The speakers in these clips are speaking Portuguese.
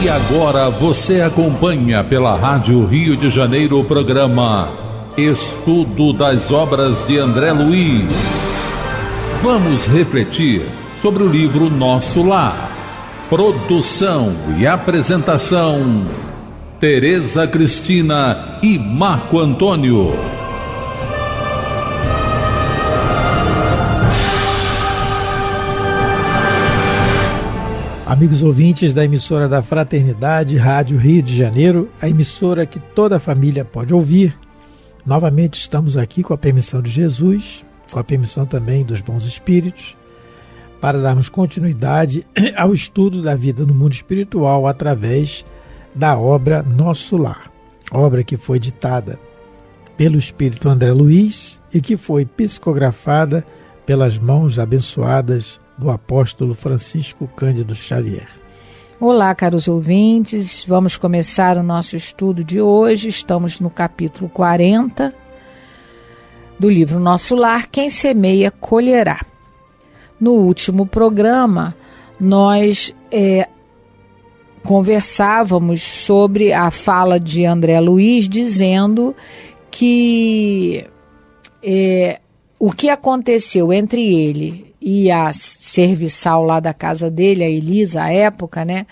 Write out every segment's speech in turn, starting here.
E agora você acompanha pela Rádio Rio de Janeiro o programa Estudo das Obras de André Luiz. Vamos refletir sobre o livro Nosso Lar. Produção e apresentação, Tereza Cristina e Marco Antônio. Amigos ouvintes da emissora da Fraternidade, Rádio Rio de Janeiro, a emissora que toda a família pode ouvir. Novamente estamos aqui com a permissão de Jesus, com a permissão também dos bons espíritos, para darmos continuidade ao estudo da vida no mundo espiritual através da obra Nosso Lar. Obra que foi ditada pelo espírito André Luiz e que foi psicografada pelas mãos abençoadas do apóstolo Francisco Cândido Xavier. Olá, caros ouvintes, vamos começar o nosso estudo de hoje. Estamos no capítulo 40 do livro Nosso Lar, Quem Semeia, Colherá. No último programa, nós conversávamos sobre a fala de André Luiz, dizendo que o que aconteceu entre ele e a serviçal lá da casa dele, a Elisa, à época, né,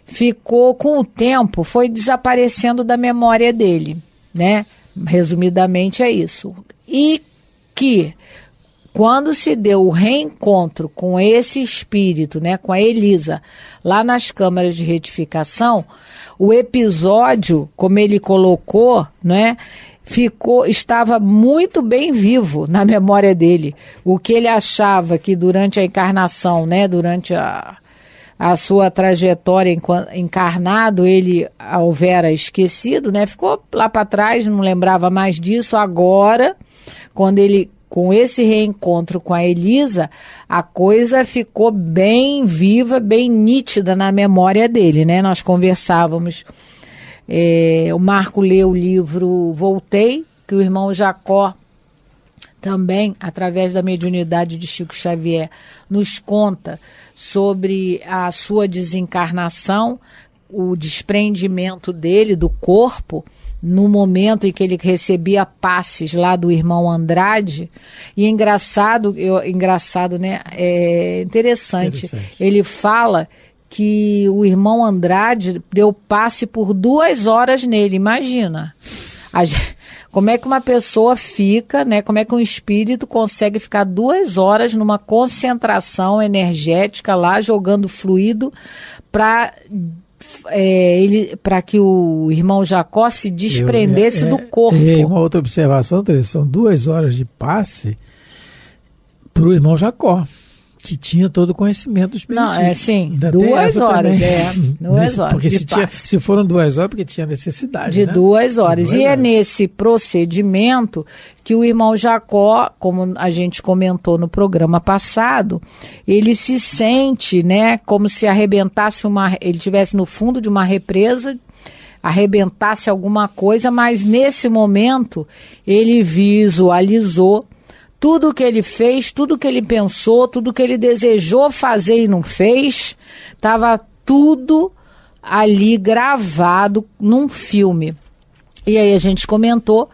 ficou, com o tempo, foi desaparecendo da memória dele, né? Resumidamente é isso. E que, quando se deu o reencontro com esse espírito, né, com a Elisa, lá nas câmaras de retificação, o episódio, como ele colocou, né, estava muito bem vivo na memória dele. O que ele achava que durante a encarnação, né, durante a sua trajetória encarnado, ele houvera esquecido, né, ficou lá para trás, não lembrava mais disso. Agora, quando ele, com esse reencontro com a Elisa, a coisa ficou bem viva, bem nítida na memória dele, né? Nós conversávamos. O Marco leu o livro Voltei, que o irmão Jacó também, através da mediunidade de Chico Xavier, nos conta sobre a sua desencarnação, o desprendimento dele do corpo, no momento em que ele recebia passes lá do irmão Andrade. E engraçado, né? Interessante. Ele fala que o irmão Andrade deu passe por 2 horas nele, imagina. Como é que uma pessoa fica, né? Como é que um espírito consegue ficar 2 horas numa concentração energética lá, jogando fluido para que o irmão Jacó se desprendesse do corpo. E uma outra observação, Teresa, são 2 horas de passe para o irmão Jacó, que tinha todo o conhecimento do espiritismo. Não, sim, 2 horas, 2 horas. Porque se foram 2 horas, porque tinha necessidade, de né? 2 horas. E é nesse procedimento que o irmão Jacó, como a gente comentou no programa passado, ele se sente, né, como se arrebentasse ele estivesse no fundo de uma represa, arrebentasse alguma coisa, mas nesse momento ele visualizou tudo que ele fez, tudo que ele pensou, tudo que ele desejou fazer e não fez, estava tudo ali gravado num filme. E aí a gente comentou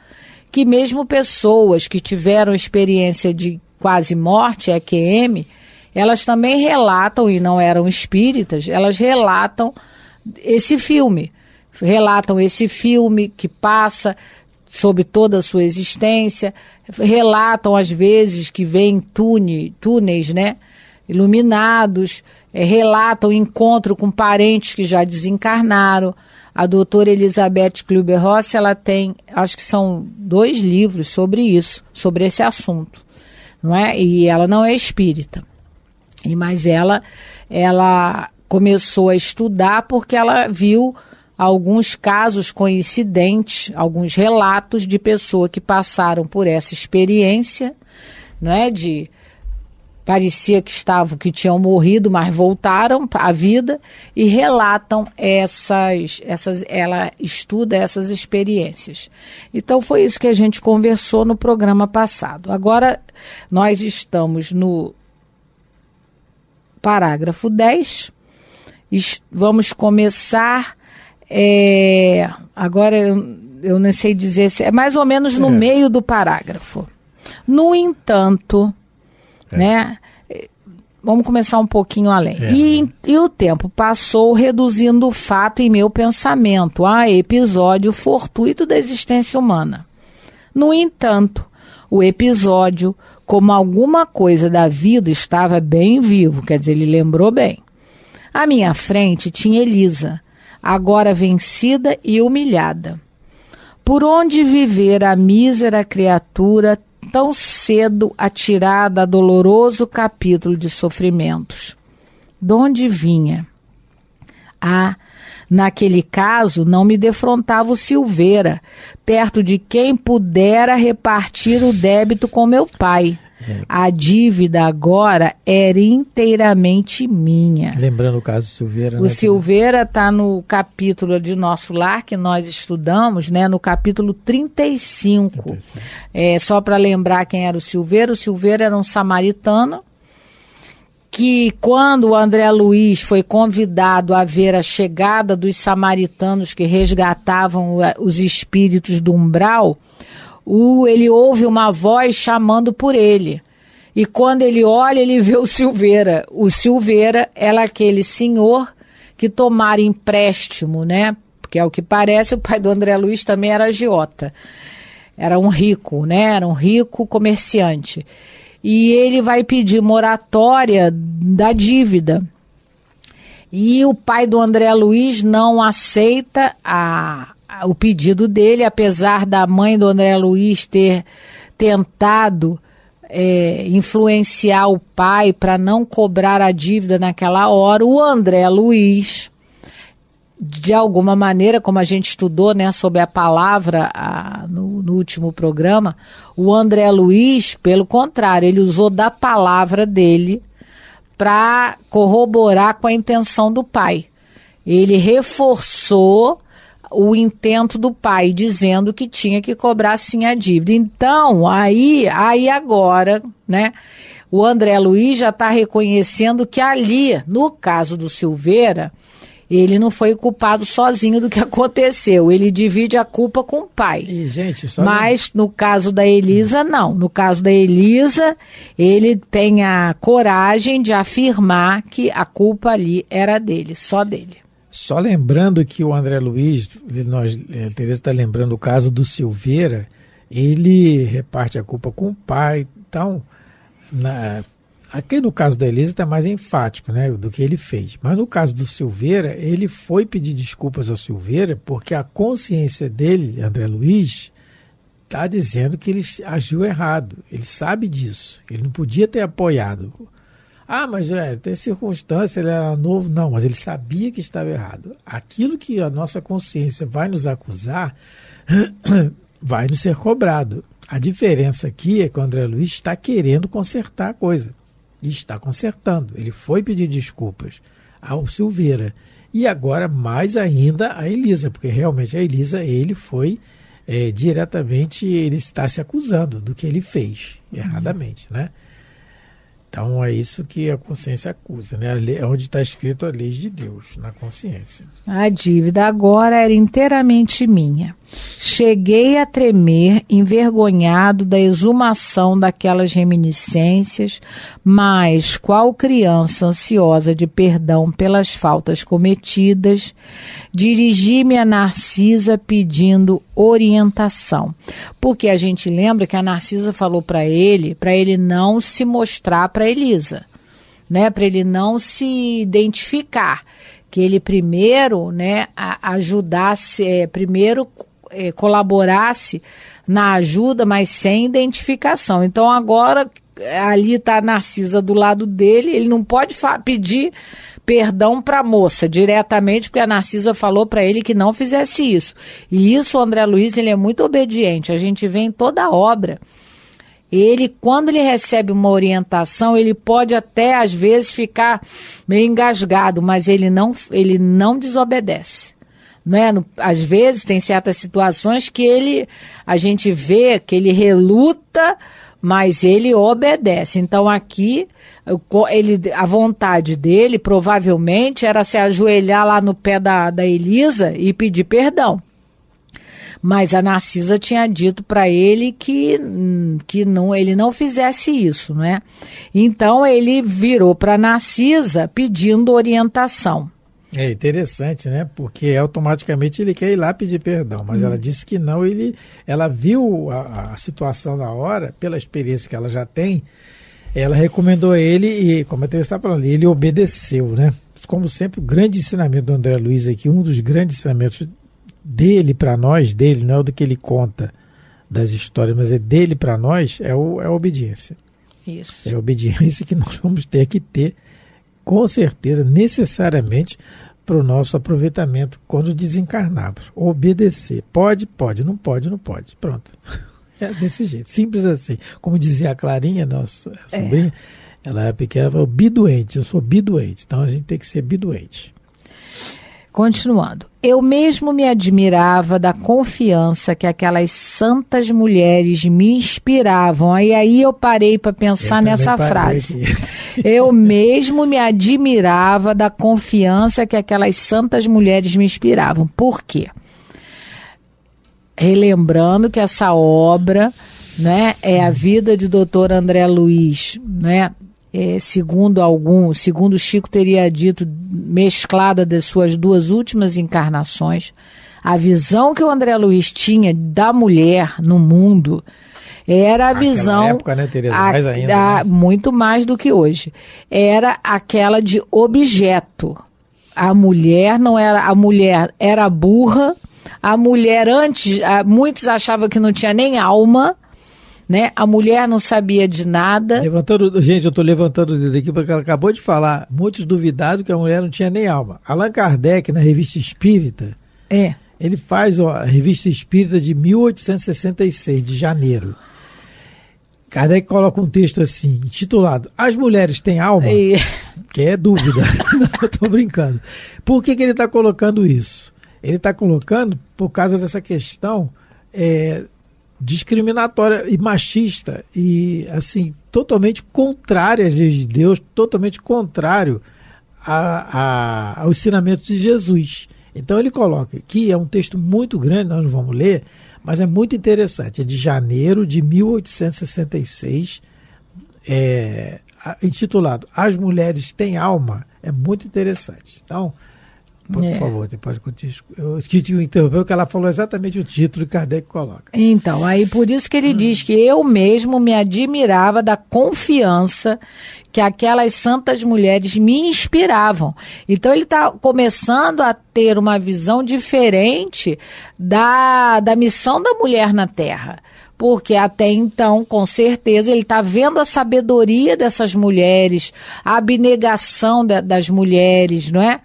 que mesmo pessoas que tiveram experiência de quase morte, EQM, elas também relatam, e não eram espíritas, elas relatam esse filme. Relatam esse filme que passa sobre toda a sua existência, relatam às vezes que veem túneis, né, iluminados, relatam encontro com parentes que já desencarnaram. A doutora Elizabeth Kluber-Ross, ela tem, acho que são 2 livros sobre isso, sobre esse assunto, não é? E ela não é espírita, mas ela começou a estudar porque ela viu alguns casos coincidentes, alguns relatos de pessoas que passaram por essa experiência, não é? Parecia que tinham morrido, mas voltaram à vida e relatam ela estuda essas experiências. Então foi isso que a gente conversou no programa passado. Agora nós estamos no parágrafo 10 vamos começar, agora eu não sei dizer, é mais ou menos no meio do parágrafo. No entanto, né? Vamos começar um pouquinho além. E o tempo passou reduzindo o fato em meu pensamento a episódio fortuito da existência humana. No entanto, o episódio, como alguma coisa da vida, estava bem vivo, quer dizer, ele lembrou bem. À minha frente tinha Elisa, agora vencida e humilhada. Por onde viver a mísera criatura tão cedo atirada a doloroso capítulo de sofrimentos? De onde vinha? Naquele caso, não me defrontava o Silveira, perto de quem pudera repartir o débito com meu pai. A dívida agora era inteiramente minha. Lembrando o caso do Silveira. O Silveira está no capítulo de Nosso Lar, que nós estudamos, né, no capítulo 35. Só para lembrar quem era o Silveira era um samaritano que, quando o André Luiz foi convidado a ver a chegada dos samaritanos que resgatavam os espíritos do umbral, ele ouve uma voz chamando por ele. E quando ele olha, ele vê o Silveira. O Silveira era aquele senhor que tomara empréstimo, né? Porque é o que parece, o pai do André Luiz também era agiota. Era um rico, né? Era um rico comerciante. E ele vai pedir moratória da dívida. E o pai do André Luiz não aceita o pedido dele, apesar da mãe do André Luiz ter tentado influenciar o pai para não cobrar a dívida naquela hora. O André Luiz, de alguma maneira, como a gente estudou, né, sobre a palavra no último programa, o André Luiz, pelo contrário, ele usou da palavra dele para corroborar com a intenção do pai. Ele reforçou o intento do pai, dizendo que tinha que cobrar sim a dívida. Então, aí agora, né, o André Luiz já está reconhecendo que ali, no caso do Silveira, ele não foi culpado sozinho do que aconteceu. Ele divide a culpa com o pai. Mas no caso da Elisa, não. No caso da Elisa, ele tem a coragem de afirmar que a culpa ali era dele, só dele. Só lembrando que o André Luiz, a Tereza está lembrando o caso do Silveira, ele reparte a culpa com o pai. Então, aqui no caso da Elisa está mais enfático, né, do que ele fez. Mas no caso do Silveira, ele foi pedir desculpas ao Silveira porque a consciência dele, André Luiz, está dizendo que ele agiu errado. Ele sabe disso. Ele não podia ter apoiado. Mas tem circunstância, ele era novo. Não, mas ele sabia que estava errado. Aquilo que a nossa consciência vai nos acusar vai nos ser cobrado. A diferença aqui é que o André Luiz está querendo consertar a coisa. E está consertando. Ele foi pedir desculpas ao Silveira. E agora, mais ainda, a Elisa, porque realmente a Elisa, ele foi diretamente, ele está se acusando do que ele fez erradamente, né? Então é isso que a consciência acusa, né? É onde está escrito a lei de Deus, na consciência. A dívida agora era inteiramente minha. Cheguei a tremer, envergonhado da exumação daquelas reminiscências, mas, qual criança ansiosa de perdão pelas faltas cometidas, dirigi-me a Narcisa pedindo orientação. Porque a gente lembra que a Narcisa falou para ele não se mostrar para Elisa, né? Para ele não se identificar. Que ele primeiro, né, ajudasse, colaborasse na ajuda, mas sem identificação. Então agora ali está a Narcisa do lado dele, ele não pode pedir perdão para a moça diretamente, porque a Narcisa falou para ele que não fizesse isso. E isso, o André Luiz, ele é muito obediente, a gente vê em toda a obra. Ele, quando ele recebe uma orientação, ele pode até, às vezes, ficar meio engasgado, mas ele não desobedece. Não é? Às vezes, tem certas situações que a gente vê que ele reluta, mas ele obedece. Então aqui, a vontade dele provavelmente era se ajoelhar lá no pé da Elisa e pedir perdão. Mas a Narcisa tinha dito para ele que não, ele não fizesse isso, né? Então ele virou para Narcisa pedindo orientação. É interessante, né? Porque automaticamente ele quer ir lá pedir perdão, mas ela disse que não. Ela viu a situação na hora, pela experiência que ela já tem, ela recomendou ele e, como a Teresa está falando, ele obedeceu, né? Como sempre, o grande ensinamento do André Luiz aqui, um dos grandes ensinamentos dele para nós, não é o do que ele conta das histórias, mas é dele para nós, é a obediência. Isso. É a obediência que nós vamos ter que ter, com certeza, necessariamente, para o nosso aproveitamento quando desencarnarmos. Obedecer. Pode, não pode, não pode. Pronto. É desse jeito. Simples assim. Como dizia a Clarinha, nossa sobrinha, ela era pequena, ela falou, bidoente, eu sou bidoente. Então a gente tem que ser bidoente. Continuando. Eu mesmo me admirava da confiança que aquelas santas mulheres me inspiravam. Aí eu parei para pensar nessa frase. Eu mesmo me admirava da confiança que aquelas santas mulheres me inspiravam. Por quê? Relembrando que essa obra, né, é a vida de Dr. André Luiz, né? Segundo Chico teria dito, mesclada das suas duas últimas encarnações, a visão que o André Luiz tinha da mulher no mundo era a visão, época, né, Teresa? Mais ainda, né? Muito mais do que hoje, era aquela de objeto. A mulher era burra, a mulher antes, muitos achavam que não tinha nem alma, né? A mulher não sabia de nada. Gente, eu estou levantando o dedo aqui porque ela acabou de falar. Muitos duvidaram que a mulher não tinha nem alma. Allan Kardec, na Revista Espírita, ele faz a Revista Espírita de 1866, de janeiro. Kardec coloca um texto assim, intitulado As Mulheres Têm Alma? Que é dúvida. Não, eu estou brincando. Por que ele está colocando isso? Ele está colocando por causa dessa questão discriminatória e machista e, assim, totalmente contrária às leis de Deus, totalmente contrário aos ensinamentos de Jesus. Então ele coloca aqui, é um texto muito grande, nós não vamos ler, mas é muito interessante, é de janeiro de 1866, intitulado As Mulheres Têm Alma, é muito interessante. Então, por favor, você pode continuar. Eu quis te interromper porque ela falou exatamente o título que Kardec coloca. Então, aí por isso que ele diz que eu mesmo me admirava da confiança que aquelas santas mulheres me inspiravam. Então ele está começando a ter uma visão diferente da missão da mulher na Terra. Porque até então, com certeza, ele está vendo a sabedoria dessas mulheres, a abnegação das mulheres, não é?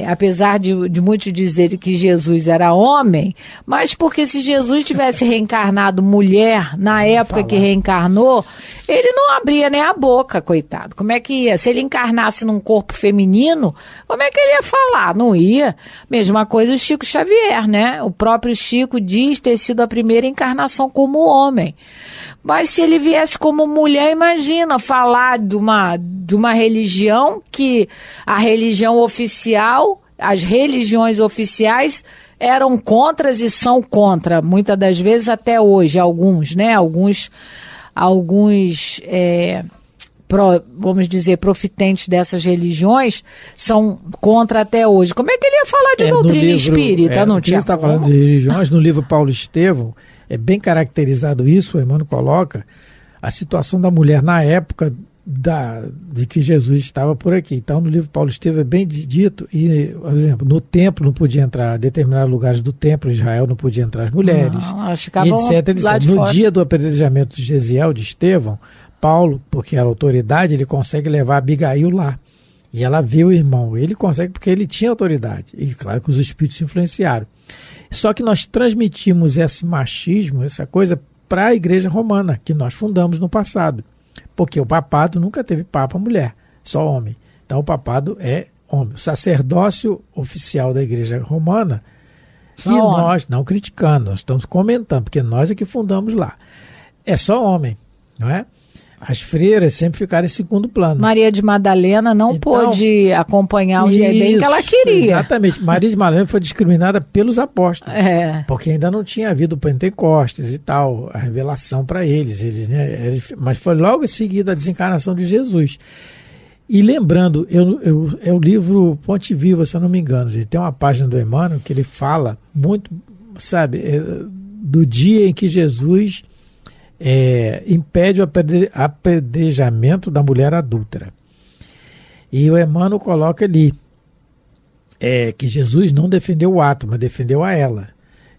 Apesar de muitos dizerem que Jesus era homem, mas porque se Jesus tivesse reencarnado mulher na época que reencarnou, ele não abria nem a boca, coitado. Como é que ia? Se ele encarnasse num corpo feminino, como é que ele ia falar? Não ia. Mesma coisa o Chico Xavier, né? O próprio Chico diz ter sido a primeira encarnação como homem. Mas se ele viesse como mulher, imagina, falar de uma religião que a religião oficial, as religiões oficiais eram contras e são contra, muitas das vezes até hoje, alguns, né? Alguns vamos dizer, profitentes dessas religiões são contra até hoje. Como é que ele ia falar de doutrina espírita? Não tinha. Você está falando de religiões, no livro Paulo Estevão, é bem caracterizado isso, o Emmanuel coloca, a situação da mulher na época de que Jesus estava por aqui. Então, no livro Paulo Estevão é bem dito, e, por exemplo, no templo não podia entrar, determinados lugares do templo, Israel não podia entrar as mulheres, etc. No dia do apedrejamento de Gesiel, de Estevão, Paulo, porque era autoridade, ele consegue levar Abigail lá. E ela viu o irmão. Ele consegue porque ele tinha autoridade. E claro que os espíritos influenciaram. Só que nós transmitimos esse machismo, essa coisa, para a Igreja Romana, que nós fundamos no passado. Porque o papado nunca teve papa mulher, só homem. Então o papado é homem. O sacerdócio oficial da Igreja Romana, que nós, não criticando, nós estamos comentando, porque nós é que fundamos lá. É só homem. não é? As freiras sempre ficaram em segundo plano. Maria de Madalena não pôde acompanhar o dia bem que ela queria. Exatamente. Maria de Madalena foi discriminada pelos apóstolos. Porque ainda não tinha havido o Pentecostes e tal, a revelação para eles, né? Mas foi logo em seguida a desencarnação de Jesus. E lembrando, é o livro Ponte Viva, se eu não me engano. Tem uma página do Emmanuel que ele fala muito, sabe, do dia em que Jesus impede o apedrejamento da mulher adúltera. E o Emmanuel coloca ali que Jesus não defendeu o ato, mas defendeu a ela.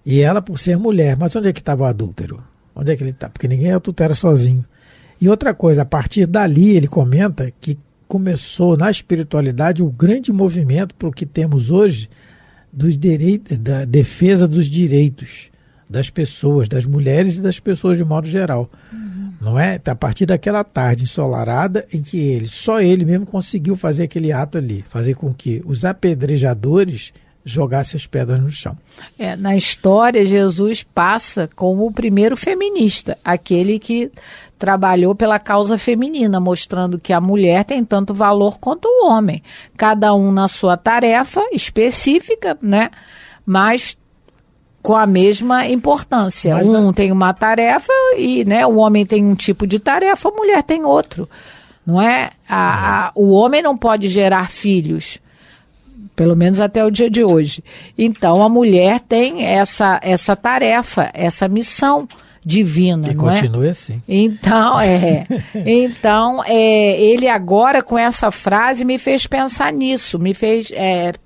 E ela por ser mulher. Mas onde é que estava o adúltero? Onde é que ele está? Porque ninguém adultera sozinho. E outra coisa, a partir dali ele comenta que começou na espiritualidade o grande movimento para o que temos hoje dos direitos, da defesa dos direitos das pessoas, das mulheres e das pessoas de modo geral. Não é? A partir daquela tarde ensolarada em que só ele mesmo conseguiu fazer aquele ato ali, fazer com que os apedrejadores jogassem as pedras no chão. Na história, Jesus passa como o primeiro feminista, aquele que trabalhou pela causa feminina, mostrando que a mulher tem tanto valor quanto o homem. Cada um na sua tarefa específica, né? Mas com a mesma importância. Tem uma tarefa e, né, o homem tem um tipo de tarefa, a mulher tem outro. Não é? O homem não pode gerar filhos, pelo menos até o dia de hoje. Então, a mulher tem essa tarefa, essa missão divina, e não é? Continue assim. Então, ele agora com essa frase me fez pensar nisso,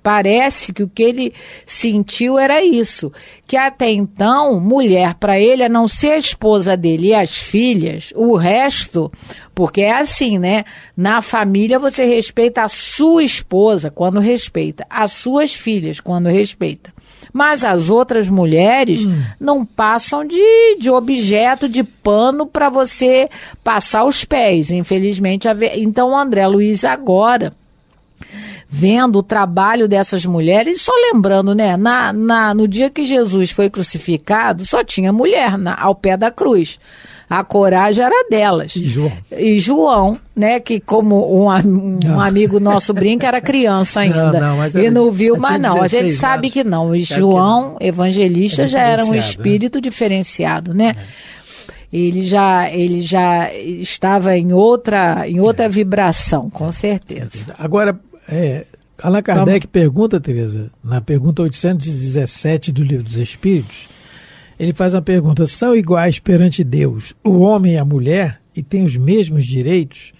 parece que o que ele sentiu era isso, que até então, mulher para ele, a não ser a esposa dele e as filhas, o resto, porque é assim, né? Na família você respeita a sua esposa quando respeita, as suas filhas quando respeita. Mas as outras mulheres não passam de objeto, de pano para você passar os pés, infelizmente. Então o André Luiz agora, vendo o trabalho dessas mulheres, só lembrando, né, no dia que Jesus foi crucificado, só tinha mulher ao pé da cruz. A coragem era delas. E João, né, que como um amigo nosso brinca, era criança ainda. Não viu, mas não. A gente sabe que não. E João, evangelista, já era um espírito diferenciado, né? Ele já estava em outra vibração, com certeza. Agora, Allan Kardec pergunta, Tereza, na pergunta 817 do Livro dos Espíritos, ele faz uma pergunta: são iguais perante Deus o homem e a mulher e têm os mesmos direitos?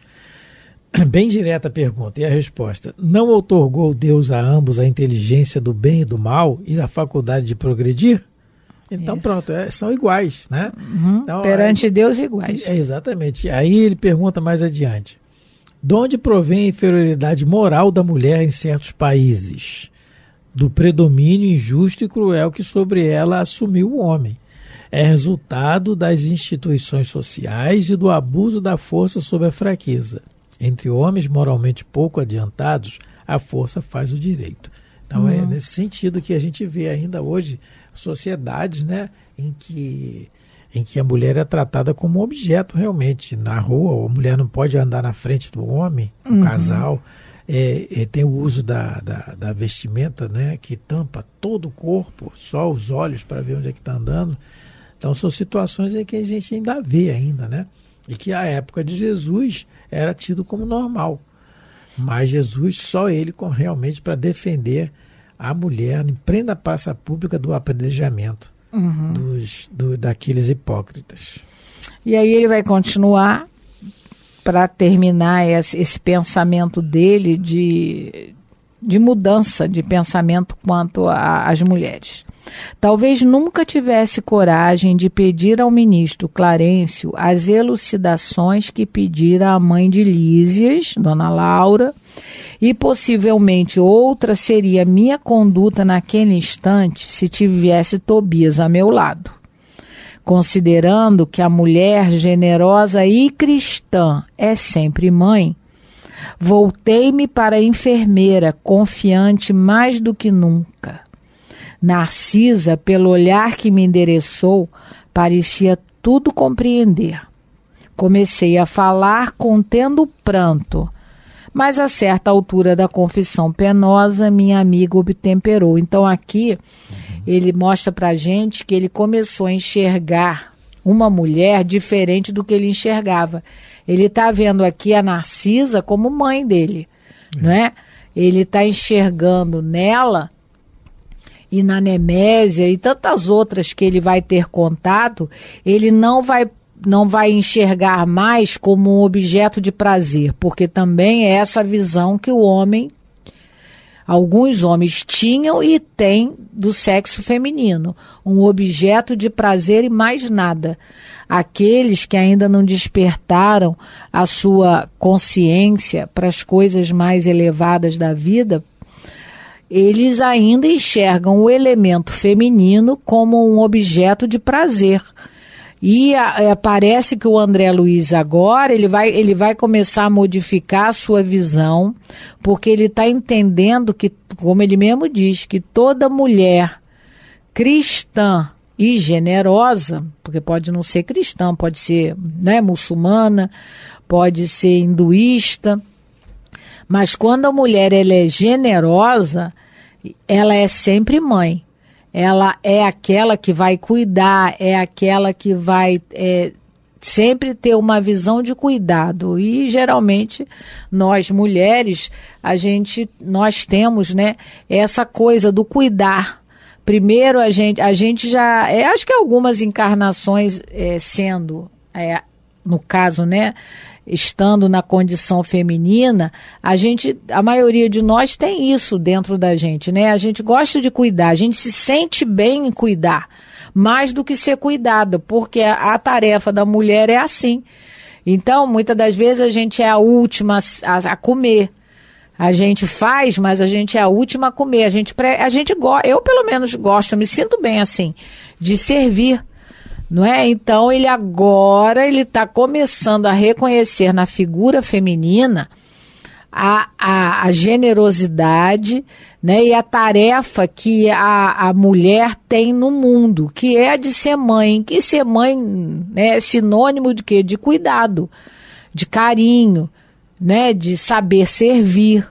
Bem direta a pergunta. E a resposta: não outorgou Deus a ambos a inteligência do bem e do mal e a faculdade de progredir? Então pronto, são iguais, né? Então, perante Deus iguais. Exatamente. Aí ele pergunta mais adiante: de onde provém a inferioridade moral da mulher em certos países? Do predomínio injusto e cruel que sobre ela assumiu o homem. É resultado das instituições sociais e do abuso da força sobre a fraqueza. Entre homens moralmente pouco adiantados, a força faz o direito. Então é nesse sentido que a gente vê ainda hoje sociedades, né, em que a mulher é tratada como um objeto realmente. Na rua, a mulher não pode andar na frente do homem, o casal. Tem o uso da vestimenta, né, que tampa todo o corpo, só os olhos para ver onde é que está andando. Então são situações em que a gente ainda vê ainda, né? E que a época de Jesus era tido como normal. Mas Jesus, só ele realmente para defender a mulher em plena praça pública do apedrejamento daqueles hipócritas. E aí ele vai continuar para terminar esse pensamento dele de mudança de pensamento quanto às mulheres. Talvez nunca tivesse coragem de pedir ao ministro Clarencio as elucidações que pedira a mãe de Lísias, Dona Laura, e possivelmente outra seria minha conduta naquele instante se tivesse Tobias a meu lado. Considerando que a mulher generosa e cristã é sempre mãe, voltei-me para a enfermeira, confiante mais do que nunca. Narcisa, pelo olhar que me endereçou, parecia tudo compreender. Comecei a falar contendo pranto, mas a certa altura da confissão penosa, minha amiga obtemperou. Então aqui ele mostra pra gente que ele começou a enxergar uma mulher diferente do que ele enxergava. Ele está vendo aqui a Narcisa como mãe dele, não é? Ele está enxergando nela e na Nemésia e tantas outras que ele vai ter contato, ele não vai enxergar mais como um objeto de prazer, porque também é essa visão que alguns homens tinham e têm do sexo feminino, um objeto de prazer e mais nada. Aqueles que ainda não despertaram a sua consciência para as coisas mais elevadas da vida, eles ainda enxergam o elemento feminino como um objeto de prazer. E parece que o André Luiz agora, ele vai começar a modificar a sua visão, porque ele está entendendo que, como ele mesmo diz, que toda mulher cristã e generosa, porque pode não ser cristã, pode ser, né, muçulmana, pode ser hinduísta, mas quando a mulher ela é generosa, ela é sempre mãe. Ela é aquela que vai cuidar, é aquela que vai sempre ter uma visão de cuidado. E geralmente nós mulheres, nós temos, né, essa coisa do cuidar. Primeiro a gente já, acho que algumas encarnações no caso, né, estando na condição feminina, a maioria de nós tem isso dentro da gente, né? A gente gosta de cuidar, a gente se sente bem em cuidar, mais do que ser cuidada, porque a tarefa da mulher é assim. Então, muitas das vezes a gente é a última a comer. A gente faz, mas a gente é a última a comer. Eu pelo menos gosto, eu me sinto bem assim, de servir. Não é? Então ele está começando a reconhecer na figura feminina a generosidade, né, e a tarefa que a mulher tem no mundo, que é a de ser mãe. Que ser mãe, né, é sinônimo de quê? De cuidado, de carinho, né, de saber servir.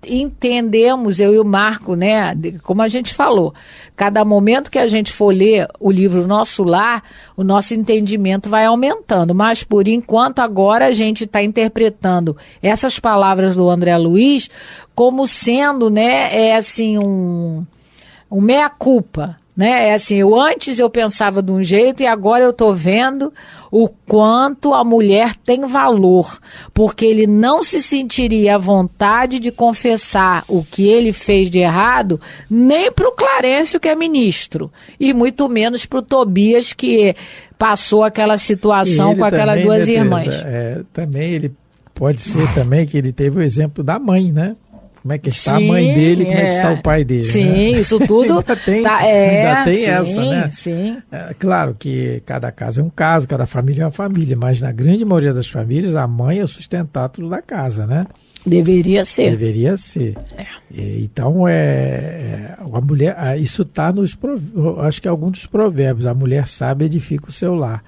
Entendemos, eu e o Marco, né, como a gente falou, cada momento que a gente for ler o livro Nosso Lar, o nosso entendimento vai aumentando, mas por enquanto agora a gente está interpretando essas palavras do André Luiz como sendo, né, assim, um meia-culpa. Né? Assim, antes eu pensava de um jeito e agora eu estou vendo o quanto a mulher tem valor, porque ele não se sentiria à vontade de confessar o que ele fez de errado nem para o Clarencio, que é ministro, e muito menos para o Tobias, que passou aquela situação com aquelas duas irmãs. Também ele pode ser também que ele teve o exemplo da mãe, né? Como é que está a mãe dele, como é que está o pai dele. Sim, né? Isso tudo ainda tem sim, essa, né? Sim. Claro que cada caso é um caso, cada família é uma família, mas na grande maioria das famílias a mãe é o sustentáculo da casa, né? Deveria ser. Deveria ser. Então, a mulher, isso está acho que é algum dos provérbios, a mulher sábia edifica o seu lar.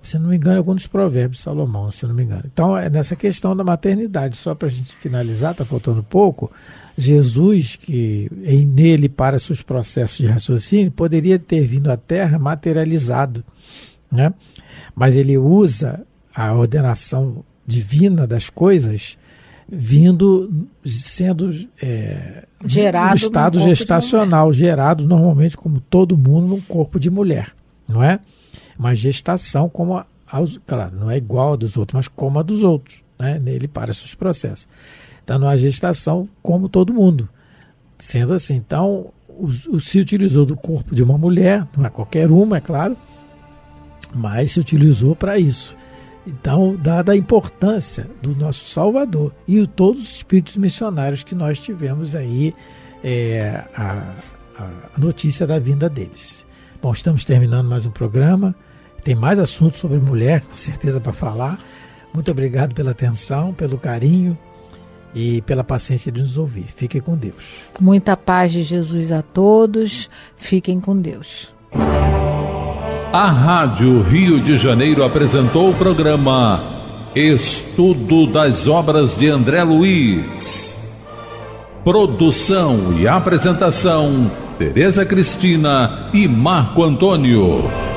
Se não me engano, é algum dos provérbios de Salomão, se não me engano. Então, nessa questão da maternidade, só para a gente finalizar, está faltando pouco, Jesus, que nele para seus processos de raciocínio, poderia ter vindo à Terra materializado, né? Mas ele usa a ordenação divina das coisas sendo gerado no estado gestacional, gerado normalmente como todo mundo num corpo de mulher, não é? Uma gestação como claro, não é igual a dos outros, mas como a dos outros, né? Nele para seus processos. Então, uma gestação como todo mundo. Sendo assim, então, se utilizou do corpo de uma mulher, não é qualquer uma, é claro, mas se utilizou para isso. Então, dada a importância do nosso Salvador e todos os espíritos missionários que nós tivemos aí, a notícia da vinda deles. Bom, estamos terminando mais um programa. Tem mais assuntos sobre mulher, com certeza, para falar. Muito obrigado pela atenção, pelo carinho e pela paciência de nos ouvir. Fiquem com Deus. Muita paz de Jesus a todos. Fiquem com Deus. A Rádio Rio de Janeiro apresentou o programa Estudo das Obras de André Luiz. Produção e apresentação: Tereza Cristina e Marco Antônio.